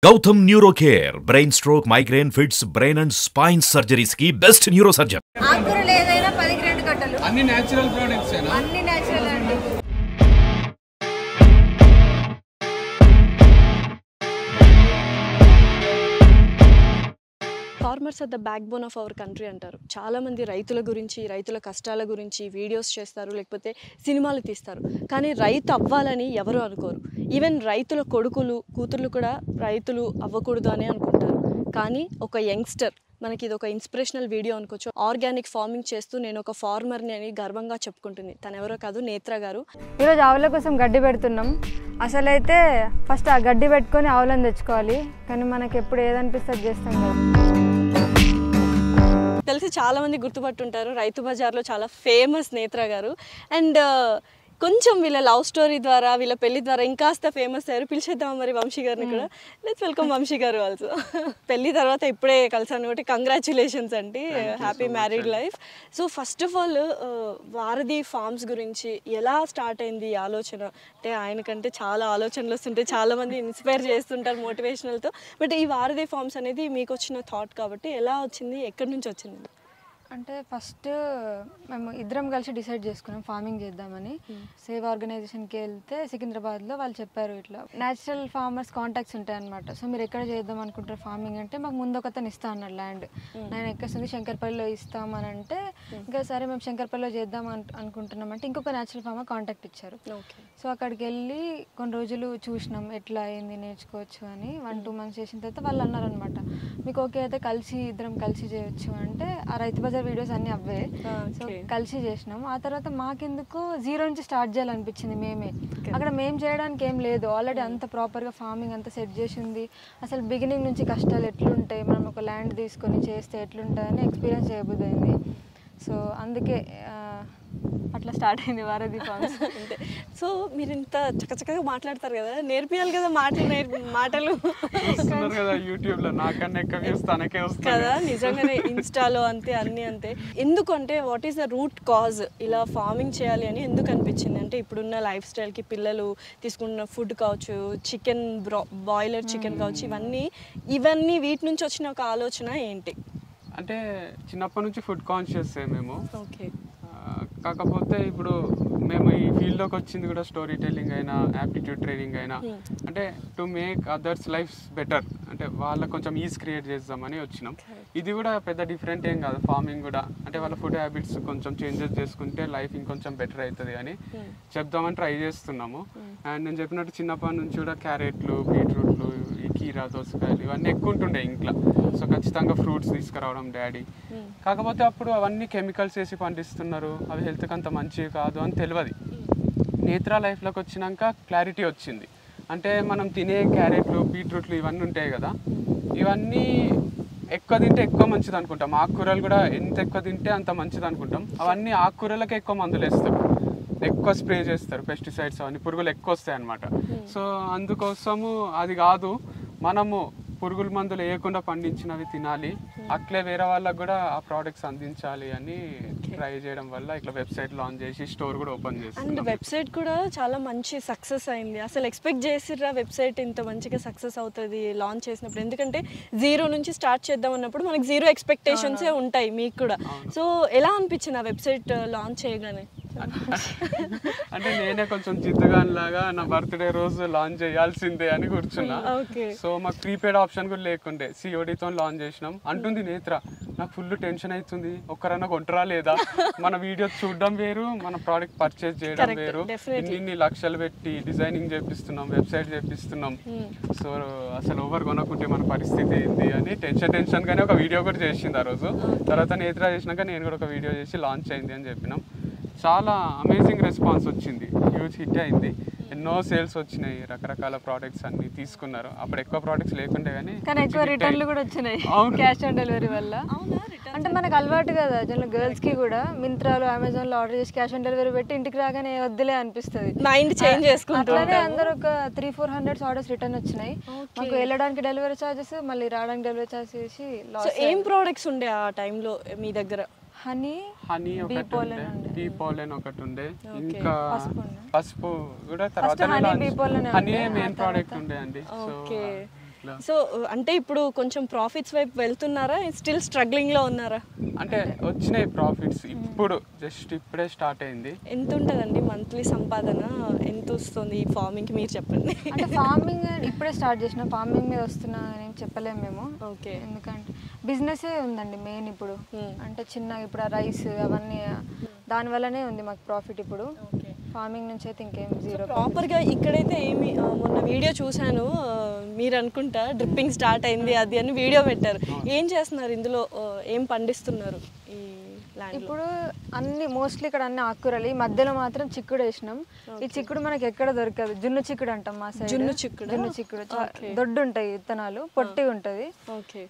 Gautam Neurocare, brain stroke, migraine, fits, brain and spine surgeries की best neurosurgeon. ఆకుకూరలు ఏదైనా 10కి 2 కట్టలు అన్ని నేచురల్ ప్రొడక్ట్స్ ఏనా అన్ని నేచురల్ అండి. Farmers are the backbone of our country అంటారు. చాలామంది రైతుల గురించి, రైతుల కష్టాల గురించి వీడియోస్ చేస్తారు, లేకపోతే సినిమాలు తీస్తారు. కానీ రైతు అవ్వాలని ఎవరు అనుకోరు. ఈవెన్ రైతుల కొడుకులు, కూతుర్లు కూడా రైతులు అవ్వకూడదు అని అనుకుంటారు. కానీ ఒక యంగ్స్టర్, మనకి ఇది ఒక ఇన్స్పిరేషనల్ వీడియో అనుకోవచ్చు. ఆర్గానిక్ ఫార్మింగ్ చేస్తూ నేను ఒక ఫార్మర్ని అని గర్వంగా చెప్పుకుంటుంది. తను ఎవరో కాదు, నేత్ర గారు. ఈరోజు ఆవుల కోసం గడ్డి పెడుతున్నాం. అసలైతే ఫస్ట్ ఆ గడ్డి పెట్టుకొని ఆవులను తెచ్చుకోవాలి, కానీ మనకి ఎప్పుడు ఏదనిపిస్తుంది చేస్తాం కదా. తెలిసి చాలామంది గుర్తుపట్టుంటారు, రైతు బజార్లో చాలా ఫేమస్ నేత్ర గారు. అండ్ కొంచెం వీళ్ళ లవ్ స్టోరీ ద్వారా, వీళ్ళ పెళ్లి ద్వారా ఇంకాస్త ఫేమస్ అయ్యారు. పిలిచేద్దాం మరి వంశీ గారిని కూడా. లెట్స్ వెల్కమ్ వంశీ గారు ఆల్సో. పెళ్లి తర్వాత ఇప్పుడే కలిసాను కాబట్టి కంగ్రాచులేషన్స్ అండి, happy married life. So first of all వారధి ఫార్మ్స్ గురించి ఎలా స్టార్ట్ అయింది ఈ ఆలోచన? అంటే ఆయనకంటే చాలా ఆలోచనలు వస్తుంటాయి, చాలామంది ఇన్స్పైర్ చేస్తుంటారు మోటివేషనల్తో. బట్ ఈ వారధి ఫార్మ్స్ అనేది మీకు వచ్చిన థాట్ కాబట్టి ఎలా వచ్చింది, ఎక్కడి నుంచి వచ్చింది? అంటే ఫస్ట్ మేము ఇద్దరం కలిసి డిసైడ్ చేసుకున్నాం ఫార్మింగ్ చేద్దామని. సేవ్ ఆర్గనైజేషన్కి వెళ్తే సికింద్రాబాద్లో వాళ్ళు చెప్పారు, ఇట్లా న్యాచురల్ ఫార్మర్స్ కాంటాక్ట్స్ ఉంటాయి అనమాట. సో మీరు ఎక్కడ చేద్దాం అనుకుంటారు ఫార్మింగ్ అంటే, మాకు ముందు ఒకతను ఇస్తా అన్నాడు ల్యాండ్. నేను ఎక్కడుంది శంకర్పల్లిలో ఇస్తామని అంటే, ఇంకా సరే మేము శంకర్పల్లిలో చేద్దాం అనుకుంటున్నామంటే ఇంకొక న్యాచురల్ ఫార్మర్ కాంటాక్ట్ ఇచ్చారు. సో అక్కడికి వెళ్ళి కొన్ని రోజులు చూసినాం ఎట్లా అయింది, నేర్చుకోవచ్చు అని. 1-2 months చేసిన తర్వాత వాళ్ళు అన్నారనమాట, మీకు ఓకే అయితే కలిసి ఇద్దరం కలిసి చేయొచ్చు అంటే. ఆ రైతు బజార్ వీడియోస్ అన్ని అవే. సో కలిసి చేసినాం. ఆ తర్వాత మాకెందుకు జీరో నుంచి స్టార్ట్ చేయాలనిపించింది. మేమే అక్కడ మేము చేయడానికి ఏం లేదు, ఆల్రెడీ అంత ప్రాపర్గా ఫార్మింగ్ అంతా సెట్ చేసింది. అసలు బిగినింగ్ నుంచి కష్టాలు ఎట్లుంటాయి, మనం ఒక ల్యాండ్ తీసుకొని చేస్తే ఎట్లుంటుందని ఎక్స్పీరియన్స్ చేయబోద్ది. సో అందుకే అట్లా స్టార్ట్ అయింది వారధి ఫార్మ్స్. అంటే సో మీరు ఇంత చక్కచక్కగా మాట్లాడతారు కదా, నేర్పియాలి కదా మాటలు కదా యూట్యూబ్లో. నాకన్నా ఎక్కువ వ్యూస్ తనకే వస్తుంది కదా, నిజంగానే ఇన్స్టాలో అంతే, అన్నీ అంతే. ఎందుకంటే what is the root cause ఇలా ఫార్మింగ్ చేయాలి అని ఎందుకు అనిపించింది? అంటే ఇప్పుడున్న లైఫ్ స్టైల్కి, పిల్లలు తీసుకున్న ఫుడ్ కావచ్చు, చికెన్ బాయిలర్ చికెన్ కావచ్చు, ఇవన్నీ వీటి నుంచి వచ్చిన ఒక ఆలోచన ఏంటి? అంటే చిన్నప్పటి నుంచి ఫుడ్ కాన్షియస్ మేము. ఓకే. కాకపోతే ఇప్పుడు మేము ఈ ఫీల్డ్లోకి వచ్చింది కూడా స్టోరీ టెల్లింగ్ అయినా, యాప్టిట్యూడ్ ట్రైనింగ్ అయినా, అంటే to make others lives better, అంటే వాళ్ళకి కొంచెం ఈజ్ క్రియేట్ చేద్దామని వచ్చినాం. ఇది కూడా పెద్ద డిఫరెంట్ ఏం కాదు, ఫార్మింగ్ కూడా. అంటే వాళ్ళ ఫుడ్ హ్యాబిట్స్ కొంచెం చేంజెస్ చేసుకుంటే లైఫ్ ఇంకొంచెం బెటర్ అవుతుంది అని చెప్దామని ట్రై చేస్తున్నాము. అండ్ నేను చెప్పినట్టు చిన్నప్పటి నుంచి కూడా క్యారెట్లు, బీట్రూట్లు, ఈ కీరా, దోసకాయలు ఇవన్నీ ఎక్కువ ఉంటుండే ఇంట్లో. సో ఖచ్చితంగా ఫ్రూట్స్ తీసుకురావడం డాడీ. కాకపోతే అప్పుడు అవన్నీ కెమికల్స్ వేసి పండిస్తున్నారు, అవి హెల్త్కి అంత మంచివి కాదు అని తెలియదు. నేత్ర లైఫ్లోకి వచ్చినాక క్లారిటీ వచ్చింది. అంటే మనం తినే క్యారెట్లు, బీట్రూట్లు ఇవన్నీ ఉంటాయి కదా, ఇవన్నీ ఎక్కువ తింటే ఎక్కువ మంచిది అనుకుంటాం. ఆకుకూరలు కూడా ఎంత ఎక్కువ తింటే అంత మంచిది అనుకుంటాం. అవన్నీ ఆకుకూరలకి ఎక్కువ మందులు వేస్తారు, ఎక్కువ స్ప్రే చేస్తారు, పెస్టిసైడ్స్, అవన్నీ పురుగులు ఎక్కువ వస్తాయి అన్నమాట. సో అందుకోసము అది కాదు, మనము పురుగుల మందులు వేయకుండా పండించినవి తినాలి, అట్లే వేరే వాళ్ళకు కూడా ఆ ప్రోడక్ట్స్ అందించాలి అని ట్రై చేయడం వల్ల ఇట్లా వెబ్సైట్ లాంచ్ చేసి స్టోర్ కూడా ఓపెన్ చేసి. అండ్ వెబ్సైట్ కూడా చాలా మంచి సక్సెస్ అయింది. అసలు ఎక్స్పెక్ట్ చేసిర్రా వెబ్సైట్ ఇంత మంచిగా సక్సెస్ అవుతుంది లాంచ్ చేసినప్పుడు? ఎందుకంటే జీరో నుంచి స్టార్ట్ చేద్దాం అన్నప్పుడు మనకి జీరో ఎక్స్పెక్టేషన్సే ఉంటాయి మీకు కూడా. సో ఎలా అనిపించింది ఆ వెబ్సైట్ లాంచ్ చేయగానే? అంటే నేనే కొంచెం జిద్దుగానిలాగా నా బర్త్డే రోజు లాంచ్ చేయాల్సిందే అని కూర్చున్నా. సో మాకు ప్రీపెయిడ్ ఆప్షన్ కూడా లేకుండే, సిఓడితో లాంచ్ చేసినాం. అంటుంది నేత్ర, నాకు ఫుల్ టెన్షన్ అవుతుంది, ఒక్కరన్నా కొంటరా లేదా, మన వీడియో చూడడం వేరు, మన ప్రోడక్ట్ పర్చేస్ చేయడం వేరు, ఇన్ని లక్షలు పెట్టి డిజైనింగ్ చేపిస్తున్నాం, వెబ్సైట్ చేపిస్తున్నాం, సో అసలు ఓవర్ కొనకుంటే మన పరిస్థితి ఏంది అని టెన్షన్గానే ఒక వీడియో కూడా చేసింది ఆ రోజు. తర్వాత నేత్ర చేసినాక నేను కూడా ఒక వీడియో చేసి లాంచ్ అయింది అని చెప్పినాం. చాలా అమేజింగ్ రెస్పాన్స్ వచ్చింది, హ్యూజ్ హిట్ అయింది, ఎన్నో సేల్స్ వచ్చినాయి, రకరకాల ప్రోడక్ట్స్ అన్ని తీసుకున్నారు. అప్పుడు ఎక్కువ ప్రోడక్ట్స్ లేకుండే కానీ ఎక్కువ రిటర్న్లు కూడా వచ్చినాయి క్యాష్ ఆన్ డెలివరీ వల్ల. అంటే మనకు అలవాటు కదా జనరల్ గర్ల్స్కి కూడా, మింత్రాలో, అమెజాన్లో ఆర్డర్ చేసి క్యాష్ ఆన్ డెలివరీ పెట్టి ఇంటికి రాగానే వద్దులే అనిపిస్తుంది, మైండ్ చేంజ్ చేసుకుంటారు. అట్లానే అందరూ ఒక 300-400 ఆర్డర్స్ రిటర్న్ వచ్చినాయి. మాకు వెళ్ళడానికి డెలివరీ ఛార్జెస్, మళ్ళీ రావడానికి డెలివరీ ఛార్జెస్ చేసి. ఏం ప్రోడక్ట్స్ ఉండే ఆ టైంలో మీ దగ్గర? హనీ ఒకటి ఉండే, బీ పోలెన్ ఒకటి ఉండే, ఇంకా పసుపు కూడా. తర్వాత హనీ మెయిన్ ప్రోడక్ట్ ఉండే అండి. సో సో అంటే ఇప్పుడు కొంచెం ప్రాఫిట్స్ వైపు వెళ్తున్నారా, స్టిల్ స్ట్రగ్లింగ్ లో ఉన్నారా? అంటే వచ్చినాయి ప్రాఫిట్స్, ఇప్పుడు జస్ట్ ఇప్పుడే స్టార్ట్ అయింది. ఎంత ఉంటుందండి మంత్లీ సంపాదన, ఎంత వస్తుంది ఈ ఫార్మింగ్ మీరు చెప్పండి. అంటే ఫార్మింగ్ ఇప్పుడే స్టార్ట్ చేసిన, ఫార్మింగ్ మీద వస్తున్నా అని చెప్పలేము మేము. ఓకే. ఎందుకంటే బిజినెసే ఉందండి మెయిన్ ఇప్పుడు. అంటే చిన్న ఇప్పుడు ఆ రైస్ అవన్నీ దాని వల్లనే ఉంది మాకు ప్రాఫిట్ ఇప్పుడు. ఫార్మింగ్ నుంచి అయితే ఇంకేం జీరో. ప్రాపర్గా ఇక్కడైతే ఏమి మొన్న వీడియో చూశాను, మీరు అనుకుంటా డ్రిప్పింగ్ స్టార్ట్ అయింది అది అని వీడియో పెట్టారు. ఏం చేస్తున్నారు ఇందులో, ఏం పండిస్తున్నారు ఈ ల్యాండ్? ఇప్పుడు అన్ని మోస్ట్లీ ఇక్కడ అన్ని ఆకుకూరలు, ఈ మధ్యలో మాత్రం చిక్కుడు వేసినాం. ఈ చిక్కుడు మనకి ఎక్కడ దొరకదు, జున్ను చిక్కుడు అంటాం మా సైడ్. జున్ను చిక్కుడు. జున్ను చిక్కుడు దొడ్డు ఉంటాయి విత్తనాలు, పొట్టి ఉంటుంది. ఓకే.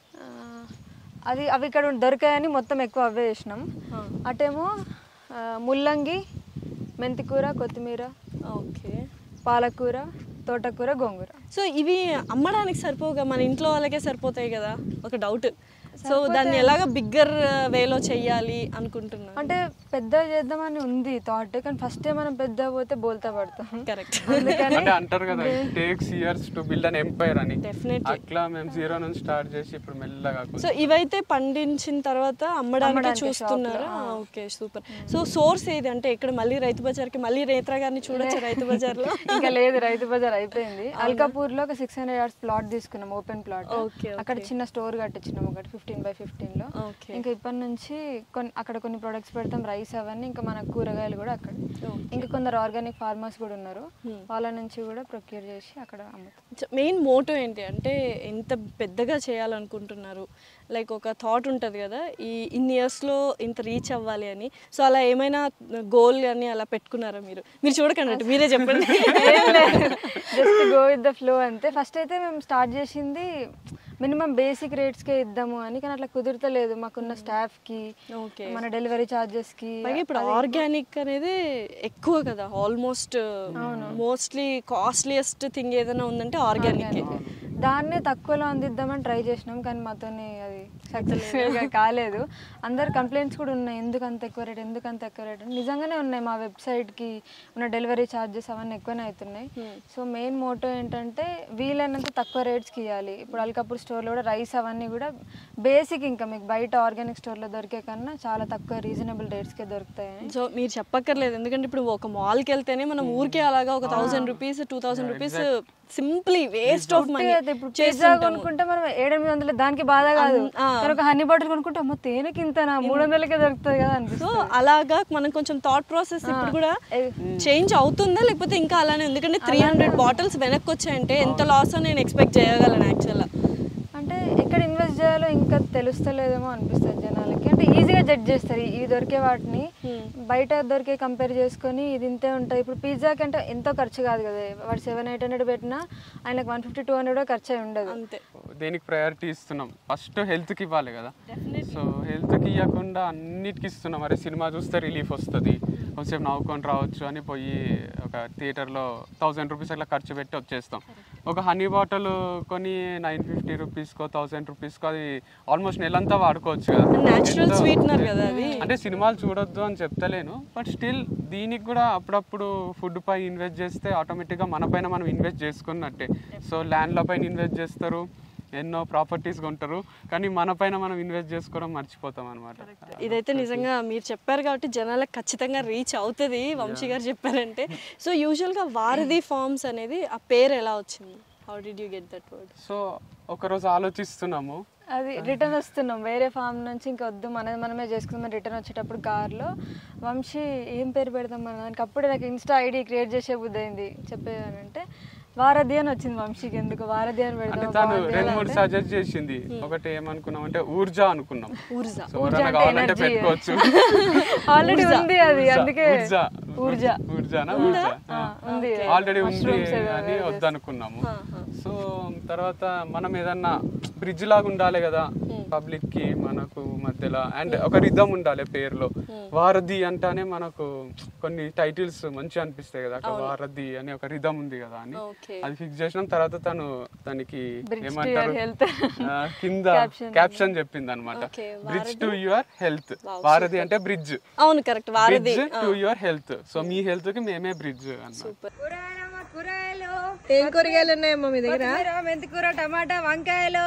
అది అవి ఇక్కడ దొరికాయని మొత్తం ఎక్కువ అవే వేసినాం. అటేమో ముల్లంగి, మెంతికూర, కొత్తిమీర, ఓకే, పాలకూర, తోటకూర, గోంగూర. సో ఇవి అమ్మడానికి సరిపోగా మన ఇంట్లో వాళ్ళకే సరిపోతాయి కదా, ఒక డౌట్. సో దాన్ని ఎలాగ బిగ్గర్ వేలో చెయ్యాలి అనుకుంటున్నా? అంటే పెద్దగా చేద్దామని ఉంది థాట్, కానీ ఫస్ట్ మనం పెద్ద పోతే బోల్తా పడతాం. కరెక్ట్. అంటే అంటారు కదా takes years to build an umpire అని. డెఫినెట్లీ. అట్లా మేము జీరో నుంచి స్టార్ట్ చేసి ఇప్పుడు మెల్లగా. సో ఇవైతే పండించిన తర్వాత అమ్మడానికి చూస్తున్నారా? Okay, super. సో సోర్స్ ఏది అంటే ఇక్కడ మళ్ళీ రైతు బజార్కి మళ్ళీ నేత్ర గారిని చూడొచ్చు రైతు బజార్లో? ఇంకా లేదు, రైతు బజార్ అయిపోయింది. అల్కాపూర్ లో ఒక 600 yards ప్లాట్ తీసుకున్నాం, ఓపెన్ ప్లాట్. అక్కడ చిన్న స్టోర్ కట్టించినాం ఒకటి 15x15 లో. ఇంకా ఇప్పటి నుంచి అక్కడ కొన్ని ప్రొడక్ట్స్ పెడతాం, రైస్ అవన్నీ. ఇంకా మన కూరగాయలు కూడా అక్కడ. ఇంకా కొందరు ఆర్గానిక్ ఫార్మర్స్ కూడా ఉన్నారు, వాళ్ళ నుంచి కూడా ప్రొక్యూర్ చేసి అక్కడ అమ్ముతాం. మెయిన్ మోటో ఏంటి అంటే ఎంత పెద్దగా చేయాలనుకుంటున్నారు? లైక్ ఒక థాట్ ఉంటుంది కదా, ఈ ఇన్ని ఇయర్స్లో ఇంత రీచ్ అవ్వాలి అని. సో అలా ఏమైనా గోల్ అని అలా పెట్టుకున్నారా మీరు? మీరు చూడకండి, మీరే చెప్పండి. Just go with the flow అంతే. ఫస్ట్ అయితే మేము స్టార్ట్ చేసింది మినిమం బేసిక్ రేట్స్కే ఇద్దాము అని, కానీ అట్లా కుదురుతలేదు మాకున్న స్టాఫ్కి, మన డెలివరీ ఛార్జెస్కి. ఇప్పుడు ఆర్గానిక్ అనేది ఎక్కువ కదా, ఆల్మోస్ట్ మోస్ట్లీ కాస్ట్లీయెస్ట్ థింగ్ ఏదైనా ఉందంటే ఆర్గానిక్. దాన్నే తక్కువలో అందిద్దామని ట్రై చేసినాం, కానీ మాతోని అది సక్సెస్ఫుల్గా కాలేదు. అందరు కంప్లైంట్స్ కూడా ఉన్నాయి, ఎందుకు అంత ఎక్కువ రేట్, ఎందుకు అంత ఎక్కువ రేట్. నిజంగానే ఉన్నాయి, మా వెబ్సైట్కి ఉన్న డెలివరీ ఛార్జెస్ అవన్నీ ఎక్కువనే అవుతున్నాయి. సో మెయిన్ మోటో ఏంటంటే వీలైనంత తక్కువ రేట్స్కి ఇవ్వాలి. ఇప్పుడు అల్కాపూర్ స్టోర్లో కూడా రైస్ అవన్నీ కూడా బేసిక్, ఇంకా మీకు బయట ఆర్గానిక్ స్టోర్లో దొరికే కన్నా చాలా తక్కువ రీజనబుల్ రేట్స్కే దొరుకుతాయని. సో మీరు చెప్పక్కర్లేదు, ఎందుకంటే ఇప్పుడు ఒక మాల్కి వెళ్తేనే మనం ఊరికే అలాగా ఒక 1000 rupees 2000 rupees simply waste of money. ఇప్పుడు పిజ్జా కొనుక్కుంటే మనం 700-800 దానికి బాధ కాదు, ఒక హనీ బాటిల్ కొనుక్కుంటే అమ్మ తేనెకి ఇంత 300కే దొరుకుతుంది కదా అని. సో అలాగా మనం కొంచెం థాట్ ప్రాసెస్ ఇప్పుడు కూడా చేంజ్ అవుతుందా లేకపోతే ఇంకా అలానే? ఎందుకంటే 300 బాటిల్స్ వెనక్కి వచ్చాయంటే ఎంత లాస్ అని నేను ఎక్స్పెక్ట్ చేయగలను యాక్చువల్గా. అంటే ఎక్కడ ఇన్వెస్ట్ చేయాలో ఇంకా తెలుస్తలేదేమో అనిపిస్తుంది జనాలకి. అంటే ఈజీగా జడ్జ్ చేస్తారు ఇవి దొరికే వాటిని, బయట దొరికే కంపేర్ చేసుకొని ఇది ఇంతే ఉంటాయి. ఇప్పుడు పిజ్జాకి అంటే ఎంతో ఖర్చు కాదు కదా, వాడు 700-800 పెట్టినా ఆయనకు 150-200 ఖర్చు అయి ఉండదు. అంతే. దేనికి ప్రయారిటీ ఇస్తున్నాం? ఫస్ట్ హెల్త్కి ఇవ్వాలి కదా. సో హెల్త్కి ఇవ్వకుండా అన్నిటికి ఇస్తున్నాం. మరి సినిమా చూస్తే రిలీఫ్ వస్తుంది, కొంచెం నవ్వుకొని రావచ్చు అని పోయి ఒక థియేటర్లో 1000 రూపీస్ అట్లా ఖర్చు పెట్టి వచ్చేస్తాం. ఒక హనీ బాటిల్ కొని 950 రూపీస్కో 1000 రూపీస్కో అది ఆల్మోస్ట్ నెలంతా వాడుకోవచ్చు కదా. నేచురల్ స్వీట్నర్ కదా అది. అంటే సినిమాలు చూడొద్దు అని చెప్తలేను, బట్ స్టిల్ దీనికి కూడా అప్పుడప్పుడు ఫుడ్ పై ఇన్వెస్ట్ చేస్తే ఆటోమేటిక్గా మన పైన మనం ఇన్వెస్ట్ చేసుకున్నట్టే. సో ల్యాండ్ల పైన ఇన్వెస్ట్ చేస్తారు, ఎన్నో ప్రాపర్టీస్ కొంటారు, కానీ మన పైన మనం ఇన్వెస్ట్ చేసుకోవడం మర్చిపోతాం అనమాట. ఇదైతే నిజంగా మీరు చెప్పారు కాబట్టి జనాలకు ఖచ్చితంగా రీచ్ అవుతుంది, వంశీ గారు చెప్పారంటే. సో యూజువల్గా వారధి ఫార్మ్స్ అనేది ఆ పేరు ఎలా వచ్చింది? How did you get that word? So ఒకరోజు ఆలోచిస్తున్నాము, అది రిటర్న్ వస్తున్నాం వేరే ఫామ్ నుంచి, ఇంకా వద్దు మనమే చేసుకుందాం. రిటర్న్ వచ్చేటప్పుడు కార్లో వంశీ ఏం పేరు పెడదాం మన దానికి, అప్పుడే నాకు ఇన్స్టా ఐడి క్రియేట్ చేసే బుద్ధి అయింది. చెప్పేదానంటే వారధి అని వచ్చింది వంశీకి, ఎందుకు వారధి అని పెడతాం. తను 2-3 సజెస్ట్ చేసింది. ఒకటి ఏమనుకున్నాం అంటే ఊర్జా అనుకున్నాం, కావాలంటే పెట్టుకోవచ్చు, ఆల్రెడీ ఉంది అది, అందుకే ఆల్రెడీ ఉంది అని వద్దనుకున్నాము. సో తర్వాత మనం ఏదన్నా బ్రిడ్జ్ లాగా ఉండాలి కదా పబ్లిక్ కి మనకు మధ్యలో, అండ్ ఒక రిథమ్ ఉండాలి పేరులో. వారధి అంటానే మనకు కొన్ని టైటిల్స్ మంచిగా అనిపిస్తాయి కదా, అక్కడ వారధి అని ఒక రిథమ్ ఉంది కదా అని అది ఫిక్స్ చేసినాం. తర్వాత తను దానికి ఏమంటారు కింద క్యాప్షన్ చెప్పింది అనమాట, బ్రిడ్జ్ టు యువర్ హెల్త్. వారధి అంటే బ్రిడ్జ్, అవును కరెక్ట్, వారధి to your health. So me health కి మేమే బ్రిడ్జ్ అన్నమాట. కూరగాయలు ఏం కూరగాయలు ఉన్నాయమ్మా మీ దగ్గర? మెంతికూర, టమాటా, వంకాయలు.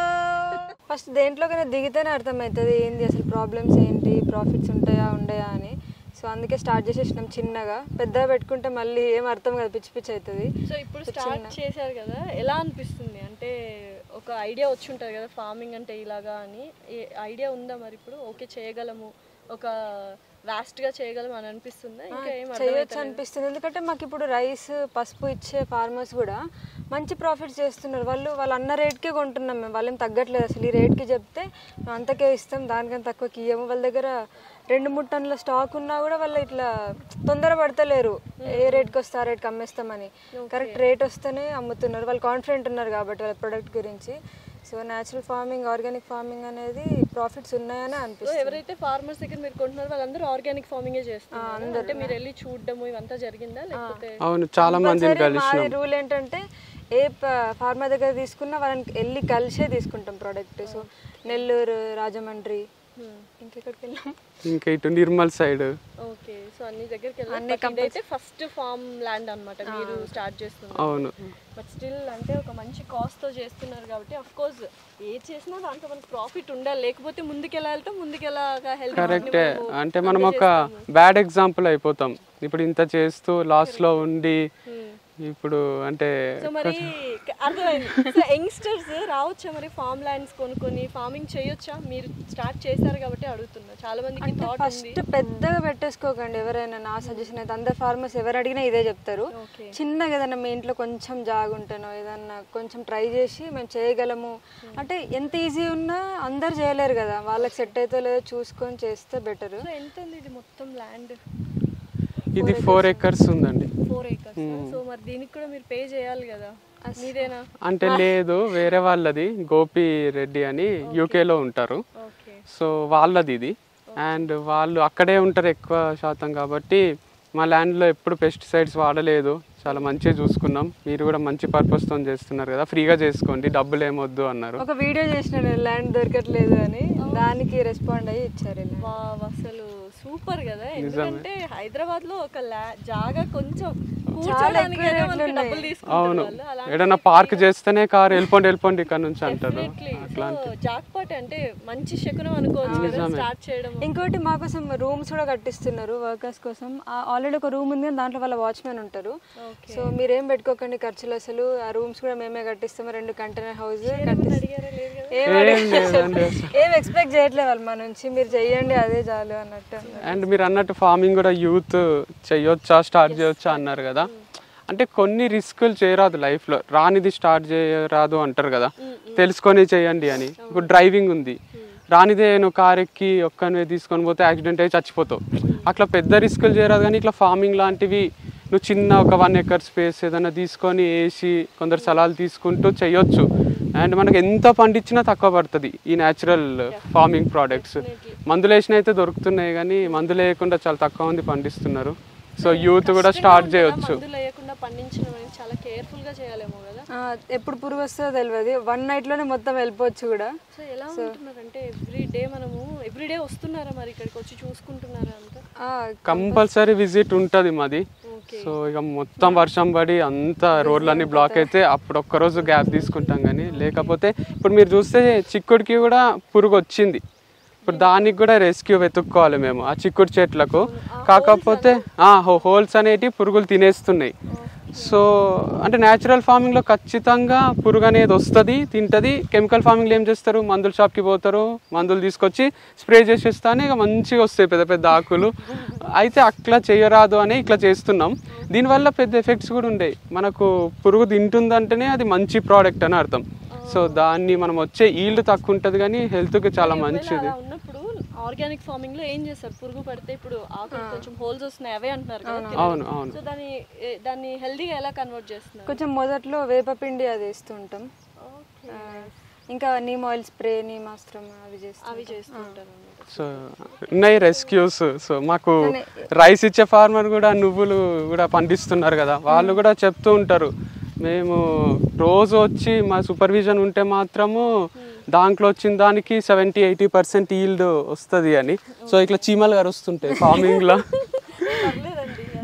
ఫస్ట్ దేంట్లోకైనా దిగితేనే అర్థమవుతుంది ఏంది అసలు ప్రాబ్లమ్స్ ఏంటి, ప్రాఫిట్స్ ఉంటాయా ఉండయా అని. సో అందుకే స్టార్ట్ చేసేసినాం చిన్నగా. పెద్దగా పెట్టుకుంటే మళ్ళీ ఏం అర్థం కదా, పిచ్చి పిచ్చి అవుతుంది. సో ఇప్పుడు స్టార్ట్ చేశారు కదా, ఎలా అనిపిస్తుంది? అంటే ఒక ఐడియా వచ్చి ఉంటుంది కదా ఫార్మింగ్ అంటే ఇలాగా అని, ఐడియా ఉందా మరి ఇప్పుడు? ఓకే చేయగలము, ఒక వాస్ట్గా చేయగలం అని అనిపిస్తుందా? ఇంకా ఏం చేయొచ్చు అనిపిస్తుంది. ఎందుకంటే మాకు ఇప్పుడు రైస్, పసుపు ఇచ్చే ఫార్మర్స్ కూడా మంచి ప్రాఫిట్స్ చేస్తున్నారు. వాళ్ళు అన్న రేట్కే కొంటున్నాం మేము, వాళ్ళేం తగ్గట్లేదు అసలు. ఈ రేట్కి చెప్తే మేము అంతకే ఇస్తాం, దానికన్నా తక్కువకి ఇయ్యము. వాళ్ళ దగ్గర 2-3 టన్నుల స్టాక్ ఉన్నా కూడా వాళ్ళు ఇట్లా తొందర పడతలేరు, ఏ రేట్కి వస్తే ఆ రేట్కి అమ్మేస్తామని. కరెక్ట్ రేట్ వస్తేనే అమ్ముతున్నారు. వాళ్ళు కాన్ఫిడెంట్ ఉన్నారు కాబట్టి వాళ్ళ ప్రొడక్ట్ గురించి. So natural farming, organic farming అనేది ప్రాఫిట్స్ ఉన్నాయని అనిపిస్తుంది. ఎవరైతే ఫార్మర్స్ దగ్గర మీరు కొంటున్నారో వాళ్ళందరూ ఆర్గానిక్ ఫార్మింగే చేస్తున్నారు అంటే మీరు వెళ్ళి చూడడము ఇవంతా జరిగిందా లేకపోతే? అవును, చాలా మంది మాది రూల్ ఏంటంటే ఏ ఫార్మర్ దగ్గర తీసుకున్నా వాళ్ళని వెళ్ళి కలిసే తీసుకుంటాం ప్రోడక్ట్. సో నెల్లూరు, రాజమండ్రి, ఇంకెక్కడికి వెళ్ళాం, ఇంకా ఇటు నిర్మల్ సైడ్. ఓకే, సో అన్ని దగ్గరికి వెళ్ళాలి. అయితే ఫస్ట్ ఫార్మ్ ల్యాండ్ అన్నమాట మీరు స్టార్ట్ చేస్తున్నారు. అవును, బట్ స్టిల్ అంటే ఒక మంచి కాస్ట్ తో చేస్తున్నారు కాబట్టి ఆఫ్ కోర్స్ ఏ చేసినా దాంట్లో మనకు ప్రాఫిట్ ఉండాలి, లేకపోతే ముందుకెళ్ళాగా హెల్త్. కరెక్టే. అంటే మనం ఒక బ్యాడ్ ఎగ్జాంపుల్ అయిపోతాం ఇప్పుడు ఇంత చేస్తూ లాస్ట్ లో ఉండి. ఇప్పుడు అంటే సో మరి అర్థమైంది. సో యంగ్స్టర్స్ రావచ్చా మరి ఫార్మ్ ల్యాండ్స్ కొనుక్కొని ఫార్మింగ్ చేయొచ్చా? మీరు స్టార్ట్ చేశారు కాబట్టి అడుగుతున్నా. చాలా మందికి థాట్ ఉంది. ఫస్ట్ పెద్దగా పెట్టేసుకోకండి ఎవరైనా. నా సజెషన్ అయితే అందరు ఫార్మర్స్ ఎవరు అడిగినా ఇదే చెప్తారు. చిన్నగా ఏదైనా మీ ఇంట్లో కొంచెం జాగుంటానో ఏదన్నా కొంచెం ట్రై చేసి మేము చేయగలము అంటే, ఎంత ఈజీ ఉన్నా అందరు చేయలేరు కదా, వాళ్ళకి సెట్ అయితే లేదో చూసుకొని చేస్తే బెటర్. ఎంత ఉంది ఇది మొత్తం ల్యాండ్? ఇది 4 acres ఉందండి. 4 acres. సో మరి దీనికి కూడా మీరు పే చేయాలి కదా, మీదేనా? అంటే లేదు, వేరే వాళ్ళది, గోపి రెడ్డి అని యూకేలో ఉంటారు. సో వాళ్ళది ఇది. అండ్ వాళ్ళు అక్కడే ఉంటారు ఎక్కువ శాతం కాబట్టి మా ల్యాండ్లో ఎప్పుడు పెస్టిసైడ్స్ వాడలేదు, చాలా మంచిగా చూసుకున్నాం. మీరు కూడా మంచి పర్పస్తో చేస్తున్నారు కదా, ఫ్రీగా చేసుకోండి, డబ్బులు ఏమొద్దు అన్నారు. ఒక వీడియో చేసిన ల్యాండ్ దొరకట్లేదు అని, దానికి రెస్పాండ్ అయ్యి ఇచ్చారు. అసలు సూపర్ కదా. ఎందుకంటే హైదరాబాద్ లో ఒక జాగా కొంచెం అవును, ఏదైనా పార్క్ చేస్తేనే కారు వెళ్ళిపోండి ఇక్కడ నుంచి అంటారు. జాక్పాట్ అంటే మంచి శకునం అనుకోవచ్చు కదా స్టార్ట్ చేయడం. ఇంకోటి మా కోసం రూమ్స్ కూడా కట్టిస్తున్నారు వర్కర్స్ కోసం. ఆల్రెడీ ఒక రూమ్ ఉంది, దాంట్లో వాళ్ళ వాచ్మెన్ ఉంటారు. సో మీరేం పెట్టుకోకండి ఖర్చులు, అసలు ఆ రూమ్స్ కూడా మేమే కట్టిస్తాము. 2 కంటైనర్ హౌస్ ఏం ఎక్స్పెక్ట్ చేయట్లేదు వాళ్ళు మా నుంచి, మీరు చెయ్యండి అదే చాలు అన్నట్టు. అండ్ మీరు అన్నట్టు ఫార్మింగ్ కూడా యూత్ చేయొచ్చా, స్టార్ట్ చేయొచ్చా అన్నారు కదా. అంటే కొన్ని రిస్కులు చేయరాదు లైఫ్లో, రానిది స్టార్ట్ చేయరాదు అంటారు కదా, తెలుసుకొని చేయండి అని. ఇప్పుడు డ్రైవింగ్ ఉంది, రానిదే నువ్వు కార్ ఎక్కి ఒక్కనే తీసుకొని పోతే యాక్సిడెంట్ అయ్యి చచ్చిపోతావు. అట్లా పెద్ద రిస్కులు చేయరాదు. కానీ ఇట్లా ఫార్మింగ్ లాంటివి నువ్వు చిన్న ఒక 1 acre స్పేస్ ఏదైనా తీసుకొని వేసి కొందరు సలహాలు తీసుకుంటూ చేయొచ్చు. అండ్ మనకు ఎంత పండించినా తక్కువ పడుతుంది ఈ న్యాచురల్ ఫార్మింగ్ ప్రోడక్ట్స్. మందులు వేసిన అయితే దొరుకుతున్నాయి కానీ మందులు వేయకుండా చాలా తక్కువ మంది పండిస్తున్నారు. సో యూత్ కూడా స్టార్ట్ చేయొచ్చు. చాలా కేర్ఫుల్ గా చేయాలేమో కదా, ఎప్పుడు పురుగు వస్తుందో తెలియదు, 1 night లోనే మొత్తం వెళ్ళిపోవచ్చు కూడా. సో ఎలా ఉంటున్నారంటే ఎవ్రీడే వస్తున్నారా మరి ఇక్కడికి వచ్చి చూసుకుంటున్నారా అంతా? కంపల్సరీ విజిట్ ఉంటుంది మాది. సో ఇక మొత్తం వర్షం పడి అంత రోడ్లన్నీ బ్లాక్ అయితే అప్పుడు ఒక్కరోజు గ్యాప్ తీసుకుంటాం. కానీ లేకపోతే ఇప్పుడు మీరు చూస్తే చిక్కుడికి కూడా పురుగు వచ్చింది, ఇప్పుడు దానికి కూడా రెస్క్యూ వెతుక్కోవాలి మేము ఆ చిక్కుడు చెట్లకు. కాకపోతే హోల్స్ అనేటివి పురుగులు తినేస్తున్నాయి. సో అంటే న్యాచురల్ ఫార్మింగ్లో ఖచ్చితంగా పురుగు అనేది వస్తుంది, తింటుంది. కెమికల్ ఫార్మింగ్లో ఏం చేస్తారు, మందుల షాప్కి పోతారు, మందులు తీసుకొచ్చి స్ప్రే చేసేస్తానే ఇక మంచిగా వస్తాయి పెద్ద పెద్ద ఆకులు. అయితే అట్లా చేయరాదు అని ఇట్లా చేస్తున్నాం. దీనివల్ల పెద్ద ఎఫెక్ట్స్ కూడా ఉన్నాయి. మనకు పురుగు తింటుందంటేనే అది మంచి ప్రోడక్ట్ అని అర్థం. సో దాన్ని మనం వచ్చే ఈల్డ్ తక్కువ ఉంటుంది కానీ హెల్త్కి చాలా మంచిది. ఆర్గానిక్ ఫార్మింగ్ లో ఏం చేస్తారు, పురుగు పడితే ఇప్పుడు ఆకులు కొంచెం హోల్స్ వస్తున్నాయి అవే అంటున్నారు కదా. అవును అవును. సో దాన్ని హెల్దీగా ఎలా కన్వర్ట్ చేస్తున్నారు? కొంచెం మొదట్లో వేపపిండి అది వేస్తుంటాం, ఇంకా నీమ్ ఆయిల్ స్ప్రే, నీమాస్త్రం అవి చేస్తుంటారు. సో ఉన్నాయి రెస్క్యూస్. సో మాకు రైస్ ఇచ్చే ఫార్మర్ కూడా నువ్వులు కూడా పండిస్తున్నారు కదా, వాళ్ళు కూడా చెప్తూ ఉంటారు, మేము రోజు వచ్చి మా సూపర్విజన్ ఉంటే మాత్రము దాంట్లో వచ్చిన దానికి 70-80% ఈల్డ్ వస్తుంది అని. సో ఇట్లా చీమలు కరుస్తుంటాయి ఫార్మింగ్లో.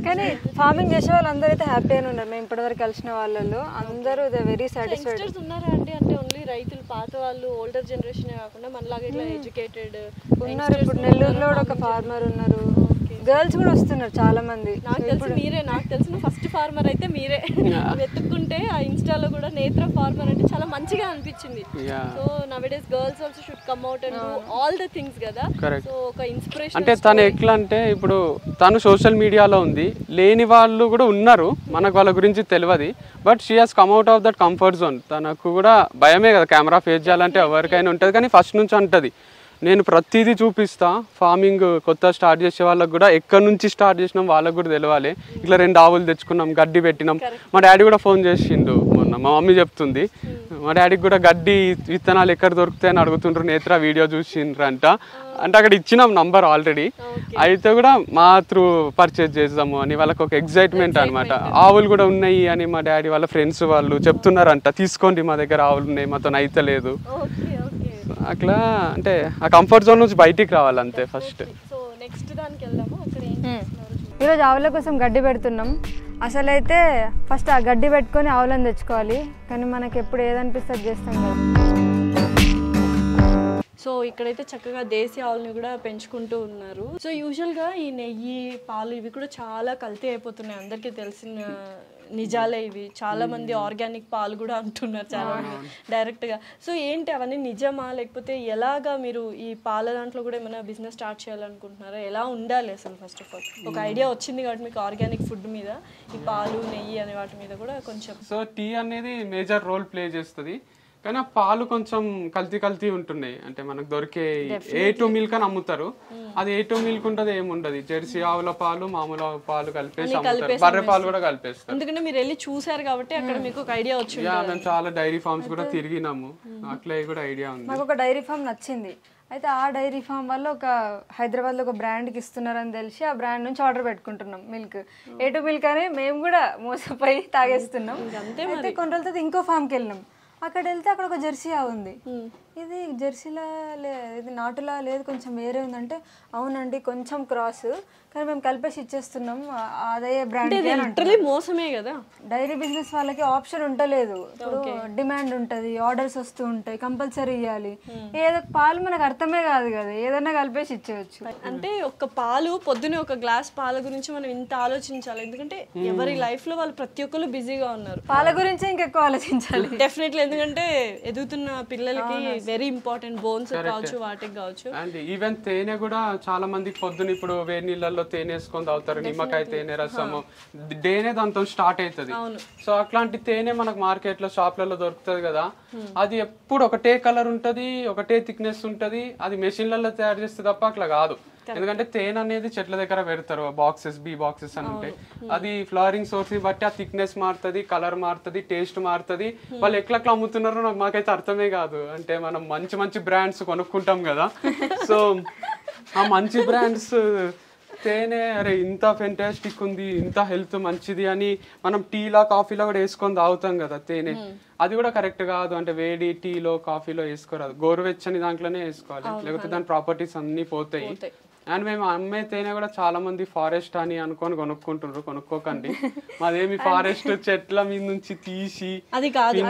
కానీ ఫార్మింగ్ చేసే వాళ్ళు అందరూ అయితే హ్యాపీగానే ఉన్నారు. మేము ఇప్పటివరకు కలిసిన వాళ్ళలో అందరూ వెరీ సాటిస్ఫైడ్. యంగ్స్టర్స్ ఉన్నారా అండి? అంటే ఓన్లీ రైతులు పాత వాళ్ళు ఓల్డర్ జనరేషన్ కాకుండా మనలాగా ఇట్లా ఎడ్యుకేటెడ్ ఉన్నారు. ఇప్పుడు నెల్లూరులో కూడా ఒక ఫార్మర్ ఉన్నారు, గర్ల్స్ కూడా వస్తున్నారు చాలా మంది. నాకు తెలిసిన ఫస్ట్ ఫార్మర్ అయితే మీరే. వెతుక్కుంటే ఆ ఇన్స్టాలో కూడా నేత్ర ఫార్మర్ అంటే చాలా మంచిగా అనిపించింది. So nowadays girls also should come out and do all the things కదా. సో ఒక ఇన్స్పిరేషన్ అంటే తను ఎట్లా అంటే ఇప్పుడు తను సోషల్ మీడియాలో ఉంది, లేని వాళ్ళు కూడా ఉన్నారు, మనకు వాళ్ళ గురించి తెలియదు. But she has come out of that comfort zone. తనకు కూడా భయమే కదా కెమెరా ఫేస్ చేయాలంటే, ఎవరికైనా ఉంటుంది. కానీ ఫస్ట్ నుంచి అంటది నేను ప్రతిదీ చూపిస్తా. ఫార్మింగ్ కొత్త స్టార్ట్ చేసే వాళ్ళకి కూడా ఎక్కడి నుంచి స్టార్ట్ చేసినాం వాళ్ళకి కూడా తెలియాలి. ఇట్లా 2 ఆవులు తెచ్చుకున్నాం, గడ్డి పెట్టినాం. మా డాడీ కూడా ఫోన్ చేసిండు మొన్న, మా మమ్మీ చెప్తుంది. మా డాడీకి కూడా గడ్డి విత్తనాలు ఎక్కడ దొరుకుతాయని అడుగుతుండ్రు, నేత్ర వీడియో చూసిండ్రంట. అంటే అక్కడ ఇచ్చినాం నంబర్ ఆల్రెడీ. అయితే కూడా మా త్రూ పర్చేజ్ చేద్దాము అని వాళ్ళకి ఒక ఎగ్జైట్మెంట్ అనమాట. ఆవులు కూడా ఉన్నాయి అని మా డాడీ వాళ్ళ ఫ్రెండ్స్ వాళ్ళు చెప్తున్నారంట, తీసుకోండి మా దగ్గర ఆవులు ఉన్నాయి, మాతో అయితే లేదు. అట్లా అంటే ఆ కంఫర్ట్ జోన్ నుంచి బయటికి రావాలి అంతే ఫస్ట్. సో నెక్స్ట్ దానికి వెళ్దాము. అక్కడ ఈరోజు ఆవుల కోసం గడ్డి పెడుతున్నాం. అసలైతే ఫస్ట్ ఆ గడ్డి పెట్టుకొని ఆవులను తెచ్చుకోవాలి, కానీ మనకి ఎప్పుడు ఏదనిపిస్తే చేస్తాం కదా. సో ఇక్కడైతే చక్కగా దేశీ ఆవులని కూడా పెంచుకుంటూ ఉన్నారు. సో యూజువల్గా ఈ నెయ్యి, పాలు ఇవి కూడా చాలా కల్తీ అయిపోతున్నాయి, అందరికీ తెలిసిన నిజాలే ఇవి. చాలా మంది ఆర్గానిక్ పాలు కూడా అంటున్నారు చాలా మంది డైరెక్ట్గా. సో ఏంటి అవన్నీ నిజమా, లేకపోతే ఎలాగా మీరు ఈ పాల దాంట్లో కూడా ఏమైనా బిజినెస్ స్టార్ట్ చేయాలనుకుంటున్నారా? ఎలా ఉండాలి అసలు? ఫస్ట్ ఆఫ్ ఆల్ ఒక ఐడియా వచ్చింది కాబట్టి మీకు ఆర్గానిక్ ఫుడ్ మీద, ఈ పాలు నెయ్యి అనే వాటి మీద కూడా కొంచెం. సో టీ అనేది మేజర్ రోల్ ప్లే చేస్తుంది, కానీ ఆ పాలు కొంచెం కల్తీ ఉంటున్నాయి. అంటే మనకు దొరికే A2 మిల్క్ అని అమ్ముతారు, అది A2 మిల్క్ ఉంటుంది ఏముండదు. జెర్సీ ఆవుల పాలు, మామూలు పాలు కలిపేసి అమ్ముతారు, బర్రె పాలు కూడా కలిపేస్తారు. ఎందుకంటే మీరు వెళ్ళి చూసారు కాబట్టి అక్కడ మీకు ఒక ఐడియా వచ్చింది. మేము చాలా డైరీ ఫార్మ్స్ కూడా తిరిగినాము, అట్లా కూడా ఐడియా ఉంది. నాకు ఒక డైరీ ఫామ్ నచ్చింది. అయితే ఆ డైరీ ఫామ్ వల్ల ఒక హైదరాబాద్లో ఒక బ్రాండ్కి ఇస్తున్నారని తెలిసి ఆ బ్రాండ్ నుంచి ఆర్డర్ పెట్టుకుంటున్నాం మిల్క్. A2 మిల్క్ అని మేము కూడా మోసపోయి తాగేస్తున్నాం. అయితే కొన్ని రోజుల తర్వాత ఇంకో ఫామ్కి వెళ్ళినాం. అక్కడ వెళ్తే అక్కడ ఒక జెర్సీ ఆవు ఉంది. ఇది జెర్సీలా ఇది నాటులా లేదు, కొంచెం వేరే ఉందంటే అవునండి కొంచెం క్రాస్, కానీ మేము కలిపేసి ఇచ్చేస్తున్నాం అదే బ్రాండ్. మోసమే కదా. డైరీ బిజినెస్ వాళ్ళకి ఆప్షన్ ఉండలేదు. ఇప్పుడు డిమాండ్ ఉంటుంది, ఆర్డర్స్ వస్తూ ఉంటాయి, కంపల్సరీ ఇవ్వాలి. ఏదో పాలు మనకు అర్థమే కాదు కదా, ఏదైనా కలిపేసి ఇచ్చేయచ్చు. అంటే ఒక పాలు పొద్దునే ఒక గ్లాస్ పాల గురించి మనం ఇంత ఆలోచించాలి, ఎందుకంటే ఎవరి లైఫ్ లో వాళ్ళు ప్రతి ఒక్కరు బిజీగా ఉన్నారు. పాల గురించి ఇంకెక్కువ ఆలోచించాలి డెఫినెట్లీ, ఎందుకంటే ఎదుగుతున్న పిల్లలకి వెరీ ఇంపార్టెంట్, బోన్స్ కావచ్చు, వాటికి కావచ్చు. అండ్ ఈవెన్ తేనె కూడా చాలా మందికి పొద్దున ఇప్పుడు వేడి నీళ్ళల్లో తేనె వేసుకొని తాగుతారు, నిమ్మకాయ తేనె రసము, డేనే దాంతో స్టార్ట్ అవుతుంది. సో అట్లాంటి తేనె మనకు మార్కెట్ లో షాప్లలో దొరుకుతుంది కదా, అది ఎప్పుడు ఒకటే కలర్ ఉంటది, ఒకటే థిక్నెస్ ఉంటది. అది మెషిన్లలో తయారు చేస్తే తప్ప అట్లా కాదు. ఎందుకంటే తేనె అనేది చెట్ల దగ్గర పెడతారు, బాక్సెస్ బీ బాక్సెస్ అని ఉంటాయి. అది ఫ్లవరింగ్ సోర్స్ ని బట్టి ఆ థిక్నెస్ మారుతుంది, కలర్ మారుతుంది, టేస్ట్ మారుతుంది. వాళ్ళు ఎట్లా అమ్ముతున్నారో మాకైతే అర్థమే కాదు. అంటే మనం మంచి బ్రాండ్స్ కొనుక్కుంటాం కదా, సో ఆ మంచి బ్రాండ్స్ తేనె అరే ఇంత ఫెంటాస్టిక్ ఉంది, ఇంత హెల్త్ మంచిది అని మనం టీలో కాఫీలో కూడా వేసుకొని తాగుతాం కదా తేనె, అది కూడా కరెక్ట్ కాదు. అంటే వేడి టీలో కాఫీలో వేసుకోరాదు, గోరువెచ్చని దాంట్లోనే వేసుకోవాలి, లేకపోతే దాని ప్రాపర్టీస్ అన్ని పోతాయి. అండ్ మేము అమ్మే తేనె కూడా చాలా మంది ఫారెస్ట్ అని అనుకొని కొనుక్కుంటున్నారు, కొనుక్కోకండి. మాదేమి ఫారెస్ట్ చెట్ల మీద నుంచి తీసి అది కాదు.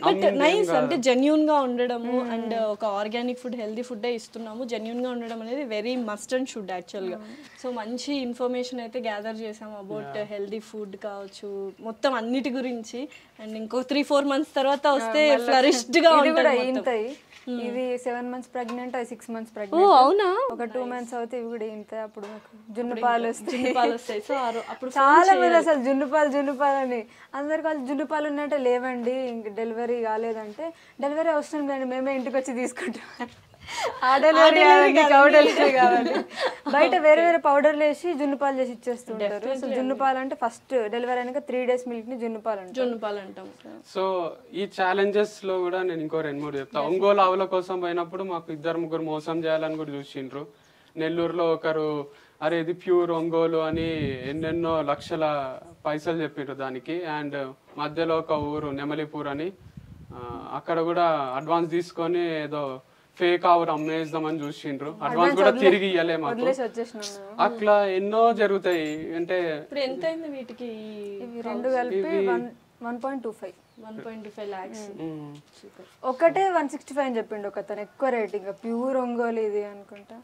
బట్ నైస్, అంటే జెన్యూన్ గా ఉండడము అండ్ ఒక ఆర్గానిక్ ఫుడ్, హెల్దీ ఫుడ్ ఇస్తున్నాము, జెన్యూన్ గా ఉండడం అనేది very must and should actual గా. సో మంచి ఇన్ఫర్మేషన్ అయితే గ్యాదర్ చేసాము అబౌట్ హెల్దీ ఫుడ్ కావచ్చు, మొత్తం అన్నిటి గురించి. అండ్ ఇంకో 3-4 months తర్వాత వస్తే ఫ్లరిష్డ్ గా ఉంటుంది. ఇది 7 months ప్రెగ్నెంట్, 6 months ప్రెగ్నెంట్. అవునా? ఒక 2 months అవుతే ఇవి కూడా ఇంత. అప్పుడు జున్ను పాలు వస్తాయి. సో అప్పుడు చాలా మంది అసలు జున్ను పాలు అని అందరికి వాళ్ళు జున్ను పాలు ఉన్నట్టే లేవండి, ఇంక డెలివరీ కాలేదంటే డెలివరీ అవసరం లేదండి, మేమే ఇంటికి వచ్చి తీసుకుంటాం. బయట వేరే పౌడర్లు వేసి జున్ను పాలు చేసి ఇచ్చేస్తుంటారు. అసలు జున్ను పాలు అంటే ఫస్ట్ డెలివరీ అయినాక 3 days మిల్క్ ని జున్ను పాలు అంటాం. సో ఈ ఛాలెంజెస్ లో కూడా నేను ఇంకో 2-3 చెప్తా. ఒంగోలు ఆవుల కోసం పోయినప్పుడు మాకు 2-3 మోసం చేయాలని కూడా చూసిండ్రు. నెల్లూరులో ఒకరు అరే ఇది ప్యూర్ ఒంగోలు అని ఎన్నెన్నో లక్షల పైసలు చెప్పిండ్రు దానికి. అండ్ మధ్యలో ఒక ఊరు నెమలిపూర్ అని, అక్కడ కూడా అడ్వాన్స్ తీసుకొని ఏదో ఫేక్ ఆవురు అమ్మేద్దామని చూసిండ్రు, అడ్వాన్స్ కూడా తిరిగి ఇవ్వలే మాకు. అట్లా ఎన్నో జరుగుతాయి. అంటే ఇప్పుడు ఎంత అయింది వీటికి? రెండు కలిపి 1.25 lakhs. ఒకటే 165 అని చెప్పిండు ఒకతను, ఎక్కువ రేట్, ఇంకా ప్యూర్ ఒంగోలు ఇది అనుకుంటా.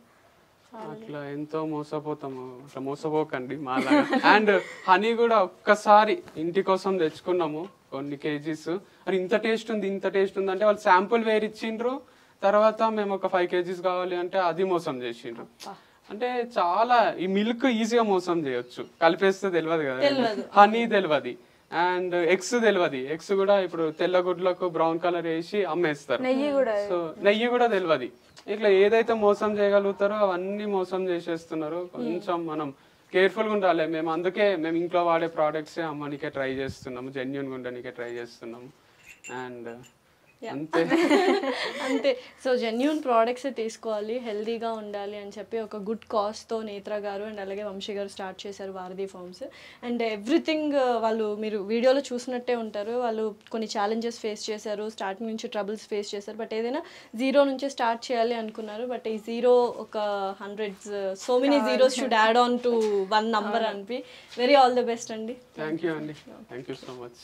అట్లా ఎంతో మోసపోతాము, అట్లా మోసపోకండి మాలాగా. అండ్ హనీ కూడా ఒక్కసారి ఇంటి కోసం తెచ్చుకున్నాము కొన్ని కేజీస్, అని ఇంత టేస్ట్ ఉంది ఇంత టేస్ట్ ఉంది అంటే వాళ్ళు శాంపుల్ వేరు ఇచ్చిండ్రు, తర్వాత మేము ఒక 5 kgs కావాలి అంటే అది మోసం చేసిండ్రు. అంటే చాలా ఈ మిల్క్ ఈజీగా మోసం చేయొచ్చు, కలిపేస్తే తెలియదు కదా, హనీ తెలియదు అండ్ ఎగ్స్ తెలియదు. ఎగ్స్ కూడా ఇప్పుడు తెల్లగుడ్లకు బ్రౌన్ కలర్ వేసి అమ్మేస్తారు, సో నెయ్యి కూడా తెలియదు. ఇట్లా ఏదైతే మోసం చేయగలుగుతారో అవన్నీ మోసం చేసేస్తున్నారు. కొంచెం మనం కేర్ఫుల్గా ఉండాలి. మేము అందుకే మేము ఇంట్లో వాడే ప్రోడక్ట్సే అమ్మనికే ట్రై చేస్తున్నాము, జెన్యూన్గా ఉండడానికే ట్రై చేస్తున్నాము. అండ్ అంతే అంతే. సో జెన్యూన్ ప్రోడక్ట్స్ తీసుకోవాలి, హెల్దీగా ఉండాలి అని చెప్పి ఒక గుడ్ కాస్ట్తో నేత్ర గారు అండ్ అలాగే వంశీ గారు స్టార్ట్ చేశారు వారధి ఫార్మ్స్. అండ్ ఎవ్రీథింగ్ వాళ్ళు మీరు వీడియోలో చూసినట్టే ఉంటారు. వాళ్ళు కొన్ని ఛాలెంజెస్ ఫేస్ చేశారు, స్టార్టింగ్ నుంచి ట్రబుల్స్ ఫేస్ చేశారు, బట్ ఏదైనా జీరో నుంచి స్టార్ట్ చేయాలి అనుకున్నారు. బట్ ఈ జీరో ఒక hundreds, so many zeros should add on to 1 number అనిపి. వెరీ ఆల్ ది బెస్ట్ అండి. థ్యాంక్ యూ అండి, థ్యాంక్ యూ సో మచ్.